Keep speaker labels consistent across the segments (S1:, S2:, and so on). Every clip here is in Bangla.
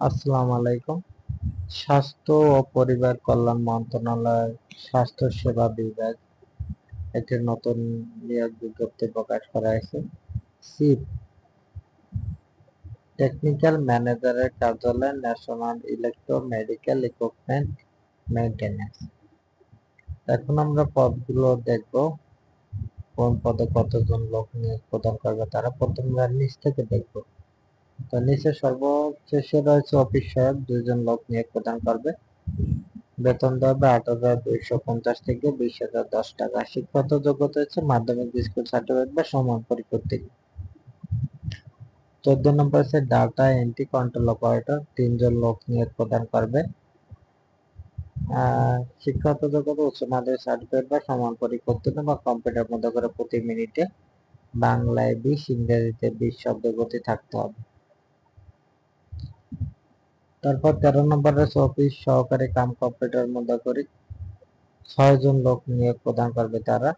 S1: আসসালামু আলাইকুম। স্বাস্থ্য ও পরিবার কল্যাণ মন্ত্রণালয় স্বাস্থ্য সেবা বিভাগ একটি নতুন নিয়োগ বিজ্ঞপ্তি প্রকাশ করা হয়েছে। চিফ টেকনিক্যাল ম্যানেজারের কার্যালয়, national electro medical equipment maintenance. এখন আমরা পদগুলো দেখব, কোন পদে কতজন লোক নিয়োগ প্রদান করবে তারা। প্রথমে নিচ থেকে দেখব। তো নিচে সর্বশেষে রয়েছে অফিস সহায়ক, 2 জন লোক নিয়োগ প্রদান করবে। বেতন দেওয়া হবে 8,250 থেকে 20,010 টাকা। শিক্ষাগত যোগ্যতা হচ্ছে মাধ্যমিক স্কুল সার্টিফিকেট বা সমান পরীক্ষা। 14 নম্বর হচ্ছে ডাটা এন্ট্রি কন্ট্রোল অপারেটর, 3 জন লোক নিয়োগ প্রদান করবে। শিক্ষাগত যোগ্যতা উচ্চ মাধ্যমিক সার্টিফিকেট বা সমান পরীক্ষা বা কম্পিউটার মধ্যে করে প্রতি মিনিটে বাংলায় 20, ইংরেজিতে 20 শব্দ গতি থাকতে হবে। তারপর 13 নম্বর রয়েছে অফিস সহকারী কাম কম্পিউটার মধ্যে করে 6 জন লোক নিয়োগ প্রদান করবে তারা।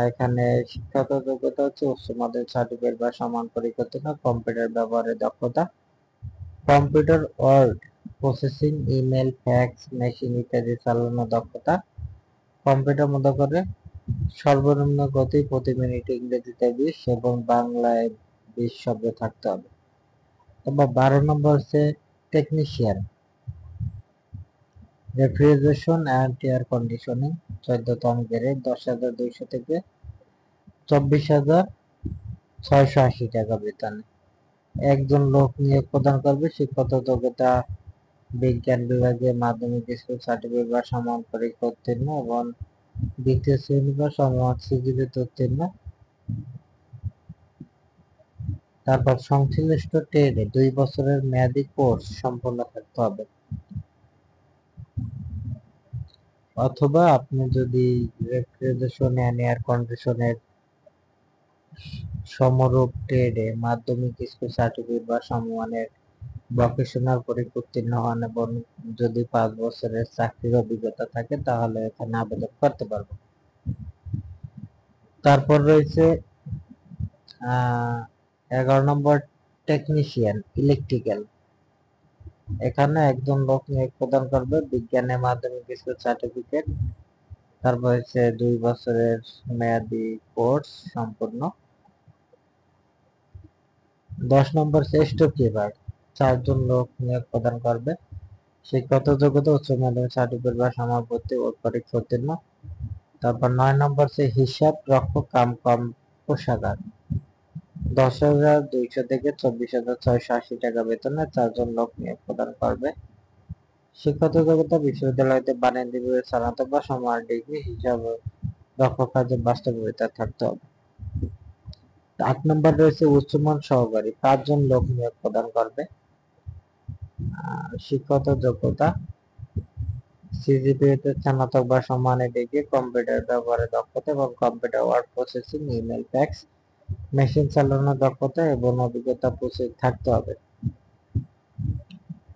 S1: এখানে শিক্ষাগত যোগ্যতা হচ্ছে উচ্চ মাধ্যমিক সার্টিফিকেট বা সমান পরীক্ষা, কম্পিউটার ব্যবহারের দক্ষতা, computer word processing, email, fax machine ইত্যাদি চালানোর দক্ষতা, কম্পিউটার মধ্যে করে সর্বনিম্ন গতি প্রতি মিনিটে ইংরেজিতে 20 এবং বাংলায় 20 শব্দ থাকতে হবে। তারপর 12 নম্বর হচ্ছে technician, refrigeration and air conditioning, 14তম গ্রেড, 10,200 থেকে 24,680 টাকা বেতনে। 1 জন লোক নিয়োগ প্রদান করবে। শিক্ষাগত যোগ্যতা বিজ্ঞান বিভাগে মাধ্যমিক স্কুল সার্টিফিকেট বা সমান পরীক্ষা উত্তীর্ণ এবং দ্বিতীয় শ্রেণী বা সমান সিজিপিতে উত্তীর্ণ। তারপর সংশ্লিষ্ট ট্রেডে 2 বছরের মেয়াদী কোর্স সম্পন্ন থাকতে হবে, অথবা আপনি যদি রেফ্রিজারেশন অ্যান্ড এয়ার কন্ডিশনের সমরূপ ট্রেডে মাধ্যমিক স্কুল সার্টিফিকেট বা সমমানের ভোকেশনাল পরীক্ষা উত্তীর্ণ হন এবং যদি 5 বছরের চাকরির অভিজ্ঞতা থাকে তাহলে এখানে আবেদন করতে পারবো। তারপর রয়েছে 11 নম্বর টেকনিশিয়ান ইলেকট্রিক্যাল। এখানে 1 জন লোক নিয়োগ প্রদান করবে, বিজ্ঞানে মাধ্যমিক স্কুল সার্টিফিকেট, তারপর হচ্ছে 2 বছরের মেয়াদি কোর্স সম্পূর্ণ। 10 নম্বর শ্রেষ্ঠ কিপার, 4 জন লোক নিয়োগ প্রদান করবে। শিক্ষাগত যোগ্যতা উচ্চ মাধ্যমিক সার্টিফিকেট বা সমাপতি ও পরীক্ষা উত্তীর্ণ। তারপর 9 নম্বর হচ্ছে হিসাব রক্ষক কম কোষাগার, 10,200 থেকে 24,680 টাকা বেতনে 4 জন লোক নিয়োগ প্রদান করবে। শিক্ষাগত যোগ্যতা বিশ্ববিদ্যালয় হতে বাণিজ্য বিভাগে স্নাতক বা সমান ডিগ্রি, হিসাব রক্ষক কাজে বাস্তবিকতা থাকতে হবে। 8 নম্বর রয়েছে উচ্চমান সহকারী, 5 জন লোক নিয়োগ প্রদান করবে। শিক্ষাগত যোগ্যতা সিজিপিএতে স্নাতক বা সমানের ডিগ্রি, কম্পিউটার ব্যবহারের দক্ষতা এবং computer word processing, email, fax machine চালানোর দক্ষতা এবং অভিজ্ঞতা থাকতে হবে।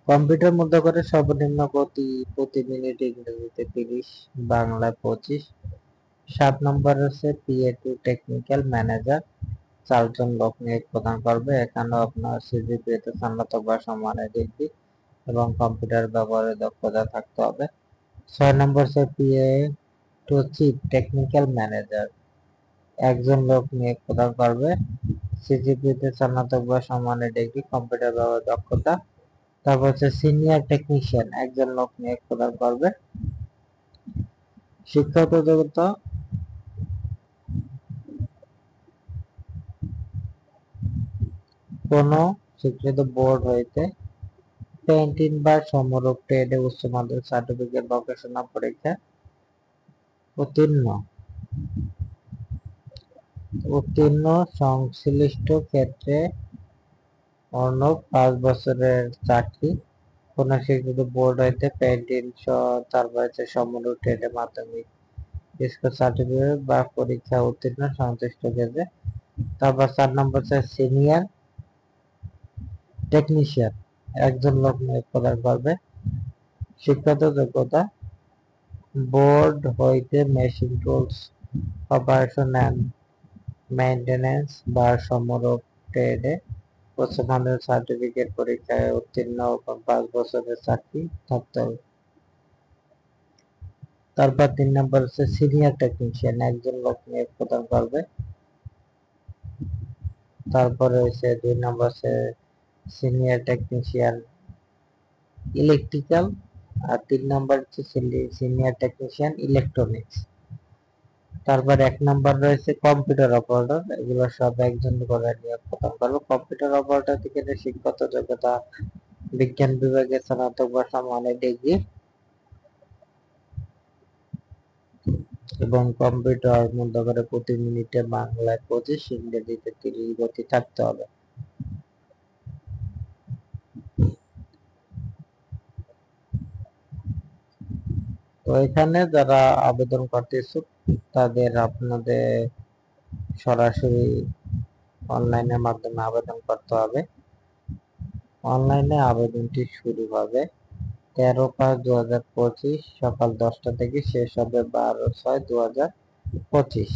S1: কম্পিউটার মধ্যে করে সর্বনিম্ন গতি প্রতি মিনিট ইংরেজিতে 30, বাংলায় 25। 7 নম্বর হচ্ছে PA2 টেকনিক্যাল ম্যানেজার, 4 জন লোক নিয়োগ প্রদান করবে। এখানেও আপনার সিজিপিএতে স্নাতক বা সমানের ডিগ্রি এবং কম্পিউটার ব্যবহারের দক্ষতা থাকতে হবে। 6 নম্বর হচ্ছে PA2 চিফ টেকনিক্যাল ম্যানেজার, 1 জন লোক নিয়োগ প্রদান করবে। সিজিপিএতে স্নাতক বা সমানের ডিগ্রি, কম্পিউটার ব্যবহারের দক্ষতা। তারপর হচ্ছে সিনিয়র টেকনিশিয়ান, 1 জন লোক নিয়োগ প্রদান করবে। শিক্ষাগত যোগ্যতা কোন স্বীকৃত বোর্ড হইতে পেইন্টিং বা সমরূপ ট্রেডে উচ্চ মাধ্যমিক সার্টিফিকেট ভোকেশনাল পরীক্ষা উত্তীর্ণ সংশ্লিষ্ট ক্ষেত্রে অর্ণব 5 বছরের চাকরি, কোন স্বীকৃত বোর্ড হইতে পেইন্টিং তারপর হচ্ছে সমরূপ ট্রেডে মাধ্যমিক স্কুল সার্টিফিকেট বা পরীক্ষা উত্তীর্ণ সংশ্লিষ্ট ক্ষেত্রে। তারপর 4 নম্বর হচ্ছে সিনিয়র টেকনিশিয়ান, 1 জন লোক নিয়োগ প্রদান করবে। শিক্ষাগত যোগ্যতা বোর্ড হইতে machine tools operation and maintenance বা সমরূপ ট্রেডে উচ্চমানের সার্টিফিকেট পরীক্ষায় উত্তীর্ণ এবং 5 বছরের চাকরি থাকতে হবে। তারপর 3 নম্বর হচ্ছে সিনিয়র টেকনিশিয়ান, একজন লোক নিয়োগ প্রদান করবে। তারপরে হচ্ছে 2 নম্বর হচ্ছে সিনিয়র টেকনিশিয়ান ইলেকট্রিক্যাল, আর 3 নম্বর হচ্ছে সিনিয়র টেকনিশিয়ান ইলেকট্রনিক্স। তারপর 1 নম্বর রয়েছে কম্পিউটার অপারেটর, এগুলো সব একজন করে নিয়োগ প্রদান করবে। কম্পিউটার অপারেটর থেকে শিক্ষাগত যোগ্যতা বিজ্ঞান বিভাগে স্নাতক বা সমমানের ডিগ্রি এবং কম্পিউটার মধ্য করে প্রতি মিনিটে বাংলায় 25, ইংরেজিতে 30 গতি থাকতে হবে। তো এখানে যারা আবেদন করতে ইচ্ছুক তাদের আপনাদের সরাসরি অনলাইনের মাধ্যমে আবেদন করতে হবে। অনলাইনে আবেদনটি শুরু হবে 13/5/2025 সকাল 10টা থেকে, শেষ হবে 12/6/2025।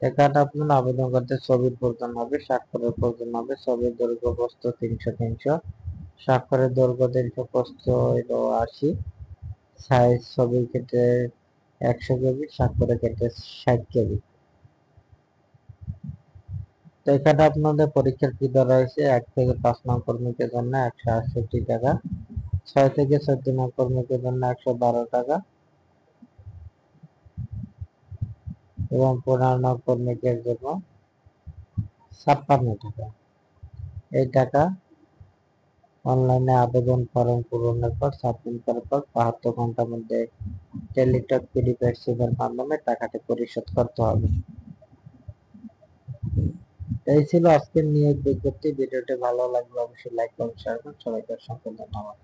S1: এখানে আপনার আবেদন করতে ছবির প্রয়োজন হবে, স্বাক্ষরের প্রয়োজন হবে। ছবির দৈর্ঘ্য প্রস্থ 300 স্বাক্ষরের দৈর্ঘ্য 300, প্রস্থ 80, সাইজ ছবির ক্ষেত্রে 100 কেবি, স্বাক্ষরের ক্ষেত্রে 60 কেবি। তো এখানে আপনাদের পরীক্ষার ফি ধরা হয়েছে 1 থেকে 5 নং কর্মীদের জন্য 168 টাকা, 6 থেকে 14 নং কর্মীদের জন্য 112 টাকা এবং 15 নং কর্মীদের জন্য 56 টাকা। এই টাকা অনলাইনে আবেদন ফর্ম পূরণের পর সাবমিট করার পর 72 ঘন্টার মধ্যে টেলিটক প্রিপেড সিমের মাধ্যমে টাকাটি পরিশোধ করতে হবে। এই ছিল আজকের নিয়োগ বিজ্ঞপ্তি। ভিডিওটি ভালো লাগলে অবশ্যই লাইক করুন, শেয়ার করুন। সবাইকে অসংখ্য ধন্যবাদ।